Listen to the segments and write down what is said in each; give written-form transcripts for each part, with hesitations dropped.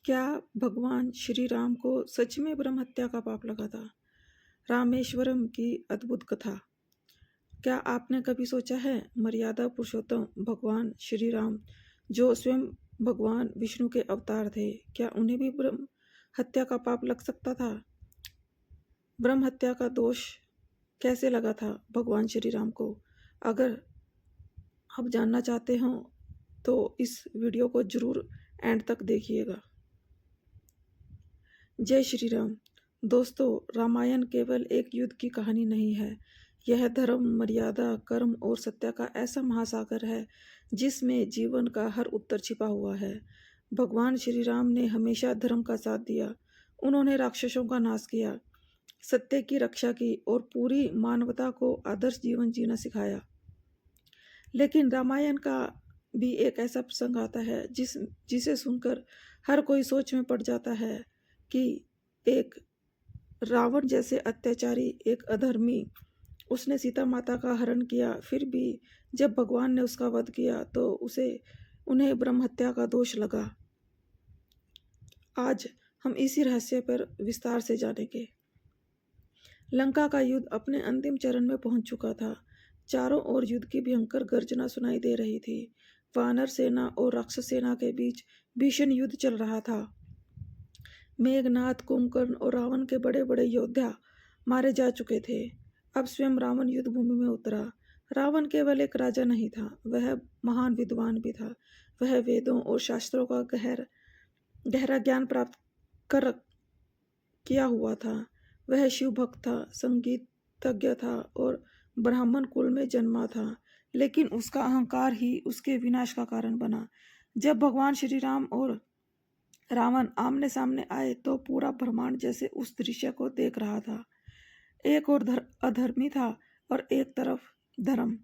क्या भगवान श्री राम को सच में ब्रह्म हत्या का पाप लगा था? रामेश्वरम की अद्भुत कथा। क्या आपने कभी सोचा है, मर्यादा पुरुषोत्तम भगवान श्री राम, जो स्वयं भगवान विष्णु के अवतार थे, क्या उन्हें भी ब्रह्म हत्या का पाप लग सकता था? ब्रह्म हत्या का दोष कैसे लगा था भगवान श्री राम को? अगर आप जानना चाहते हो तो इस वीडियो को जरूर एंड तक देखिएगा। जय श्री राम। दोस्तों, रामायण केवल एक युद्ध की कहानी नहीं है। यह धर्म, मर्यादा, कर्म और सत्य का ऐसा महासागर है जिसमें जीवन का हर उत्तर छिपा हुआ है। भगवान श्री राम ने हमेशा धर्म का साथ दिया। उन्होंने राक्षसों का नाश किया, सत्य की रक्षा की और पूरी मानवता को आदर्श जीवन जीना सिखाया। लेकिन रामायण का भी एक ऐसा प्रसंग आता है जिसे सुनकर हर कोई सोच में पड़ जाता है कि एक रावण जैसे अत्याचारी, एक अधर्मी, उसने सीता माता का हरण किया, फिर भी जब भगवान ने उसका वध किया तो उन्हें ब्रह्म हत्या का दोष लगा। आज हम इसी रहस्य पर विस्तार से जानेंगे। लंका का युद्ध अपने अंतिम चरण में पहुंच चुका था। चारों ओर युद्ध की भयंकर गर्जना सुनाई दे रही थी। वानर सेना और राक्षस सेना के बीच भीषण युद्ध चल रहा था। मेघनाथ, कुंभकर्ण और रावण के बड़े बड़े योद्धा मारे जा चुके थे। अब स्वयं रावण युद्ध भूमि में उतरा। रावण केवल एक राजा नहीं था, वह महान विद्वान भी था। वह वेदों और शास्त्रों का गहरा ज्ञान प्राप्त कर किया हुआ था। वह शिव भक्त था, संगीतज्ञ था और ब्राह्मण कुल में जन्मा था। लेकिन उसका अहंकार ही उसके विनाश का कारण बना। जब भगवान श्री राम और रावण आमने सामने आए तो पूरा ब्रह्मांड जैसे उस दृश्य को देख रहा था। एक और अधर्मी था और एक तरफ धर्म।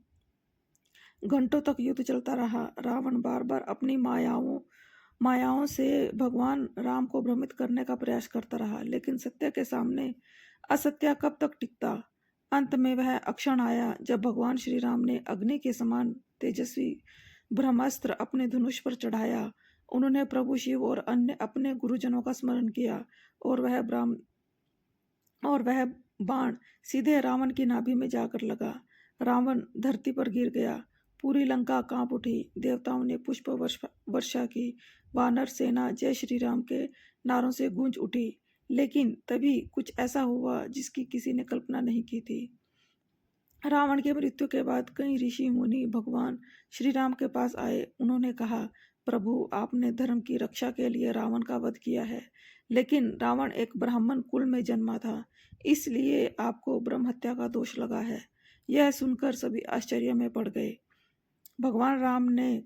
घंटों तक युद्ध चलता रहा। रावण बार बार अपनी मायाओं से भगवान राम को भ्रमित करने का प्रयास करता रहा, लेकिन सत्य के सामने असत्य कब तक टिकता। अंत में वह क्षण आया जब भगवान श्री राम ने अग्नि के समान तेजस्वी ब्रह्मास्त्र अपने धनुष पर चढ़ाया। उन्होंने प्रभु शिव और अन्य अपने गुरुजनों का स्मरण किया और वह बाण सीधे रावण की नाभि में जाकर लगा। रावण धरती पर गिर गया। पूरी लंका कांप उठी। देवताओं ने पुष्प वर्षा की। वानर सेना जय श्री राम के नारों से गूंज उठी। लेकिन तभी कुछ ऐसा हुआ जिसकी किसी ने कल्पना नहीं की थी। रावण के मृत्यु के बाद कई ऋषि मुनि भगवान श्री राम के पास आए। उन्होंने कहा, प्रभु, आपने धर्म की रक्षा के लिए रावण का वध किया है, लेकिन रावण एक ब्राह्मण कुल में जन्मा था, इसलिए आपको ब्रह्म हत्या का दोष लगा है। यह सुनकर सभी आश्चर्य में पड़ गए। भगवान राम ने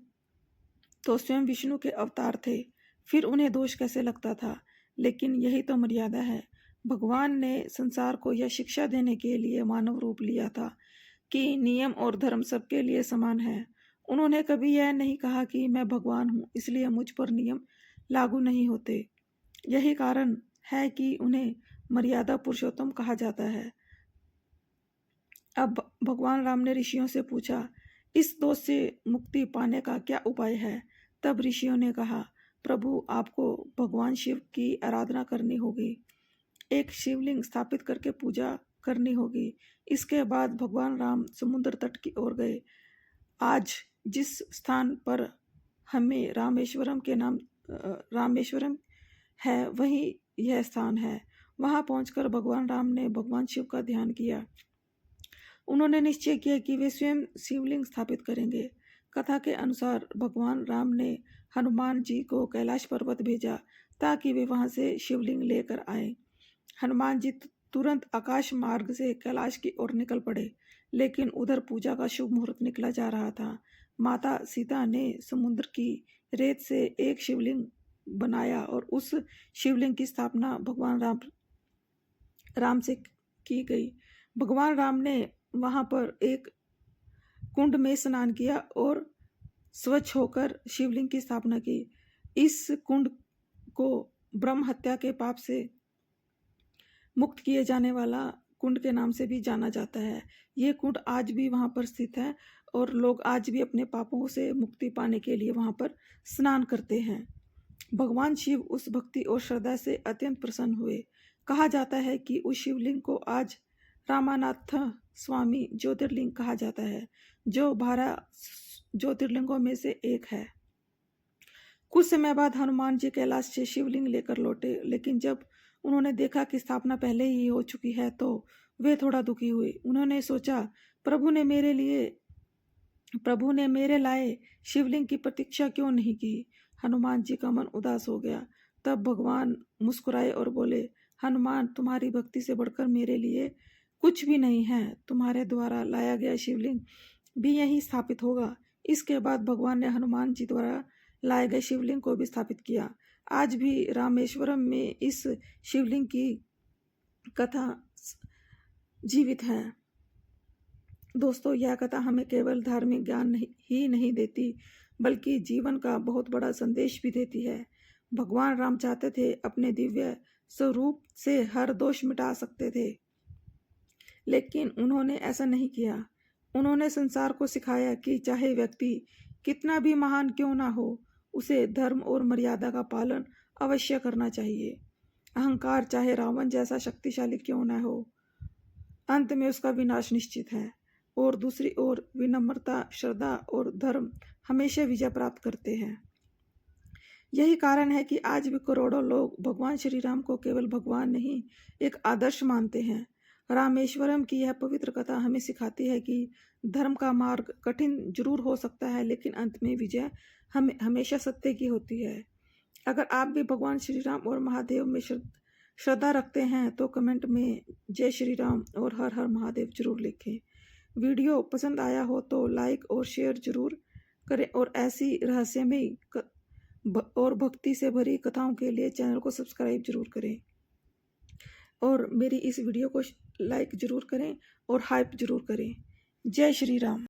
तो स्वयं विष्णु के अवतार थे, फिर उन्हें दोष कैसे लगता था? लेकिन यही तो मर्यादा है। भगवान ने संसार को यह शिक्षा देने के लिए मानव रूप लिया था कि नियम और धर्म सबके लिए समान है। उन्होंने कभी यह नहीं कहा कि मैं भगवान हूँ, इसलिए मुझ पर नियम लागू नहीं होते। यही कारण है कि उन्हें मर्यादा पुरुषोत्तम कहा जाता है। अब भगवान राम ने ऋषियों से पूछा, इस दोष से मुक्ति पाने का क्या उपाय है? तब ऋषियों ने कहा, प्रभु, आपको भगवान शिव की आराधना करनी होगी। एक शिवलिंग स्थापित करके पूजा करनी होगी। इसके बाद भगवान राम समुद्र तट की ओर गए। आज जिस स्थान पर हमें रामेश्वरम है, वही यह स्थान है। वहां पहुंचकर भगवान राम ने भगवान शिव का ध्यान किया। उन्होंने निश्चय किया कि वे स्वयं शिवलिंग स्थापित करेंगे। कथा के अनुसार भगवान राम ने हनुमान जी को कैलाश पर्वत भेजा ताकि वे वहां से शिवलिंग लेकर आए। हनुमान जी तुरंत आकाश मार्ग से कैलाश की ओर निकल पड़े, लेकिन उधर पूजा का शुभ मुहूर्त निकला जा रहा था। माता सीता ने समुद्र की रेत से एक शिवलिंग बनाया और उस शिवलिंग की स्थापना भगवान राम से की गई। भगवान राम ने वहां पर एक कुंड में स्नान किया और स्वच्छ होकर शिवलिंग की स्थापना की। इस कुंड को ब्रह्म हत्या के पाप से मुक्त किए जाने वाला कुंड के नाम से भी जाना जाता है। ये कुंड आज भी वहाँ पर स्थित है और लोग आज भी अपने पापों से मुक्ति पाने के लिए वहाँ पर स्नान करते हैं। भगवान शिव उस भक्ति और श्रद्धा से अत्यंत प्रसन्न हुए। कहा जाता है कि उस शिवलिंग को आज रामानाथ स्वामी ज्योतिर्लिंग कहा जाता है, जो 12 ज्योतिर्लिंगों में से एक है। कुछ समय बाद हनुमान जी कैलाश से शिवलिंग लेकर लौटे, लेकिन जब उन्होंने देखा कि स्थापना पहले ही हो चुकी है तो वे थोड़ा दुखी हुए। उन्होंने सोचा, प्रभु ने मेरे लाए शिवलिंग की प्रतीक्षा क्यों नहीं की। हनुमान जी का मन उदास हो गया। तब भगवान मुस्कुराए और बोले, हनुमान, तुम्हारी भक्ति से बढ़कर मेरे लिए कुछ भी नहीं है। तुम्हारे द्वारा लाया गया शिवलिंग भी यहीं स्थापित होगा। इसके बाद भगवान ने हनुमान जी द्वारा लाए गए शिवलिंग को भी स्थापित किया। आज भी रामेश्वरम में इस शिवलिंग की कथा जीवित है। दोस्तों, यह कथा हमें केवल धार्मिक ज्ञान ही नहीं देती, बल्कि जीवन का बहुत बड़ा संदेश भी देती है। भगवान राम चाहते थे अपने दिव्य स्वरूप से हर दोष मिटा सकते थे, लेकिन उन्होंने ऐसा नहीं किया। उन्होंने संसार को सिखाया कि चाहे व्यक्ति कितना भी महान क्यों ना हो, उसे धर्म और मर्यादा का पालन अवश्य करना चाहिए। अहंकार चाहे रावण जैसा शक्तिशाली क्यों ना हो, अंत में उसका विनाश निश्चित है। और दूसरी ओर विनम्रता, श्रद्धा और धर्म हमेशा विजय प्राप्त करते हैं। यही कारण है कि आज भी करोड़ों लोग भगवान श्री राम को केवल भगवान नहीं, एक आदर्श मानते हैं। रामेश्वरम की यह पवित्र कथा हमें सिखाती है कि धर्म का मार्ग कठिन जरूर हो सकता है, लेकिन अंत में विजय हमेशा सत्य की होती है। अगर आप भी भगवान श्री राम और महादेव में श्रद्धा रखते हैं तो कमेंट में जय श्री राम और हर हर महादेव जरूर लिखें। वीडियो पसंद आया हो तो लाइक और शेयर जरूर करें, और ऐसी रहस्यमयी और भक्ति से भरी कथाओं के लिए चैनल को सब्सक्राइब जरूर करें, और मेरी इस वीडियो को लाइक जरूर करें और हाइप जरूर करें। जय श्री राम।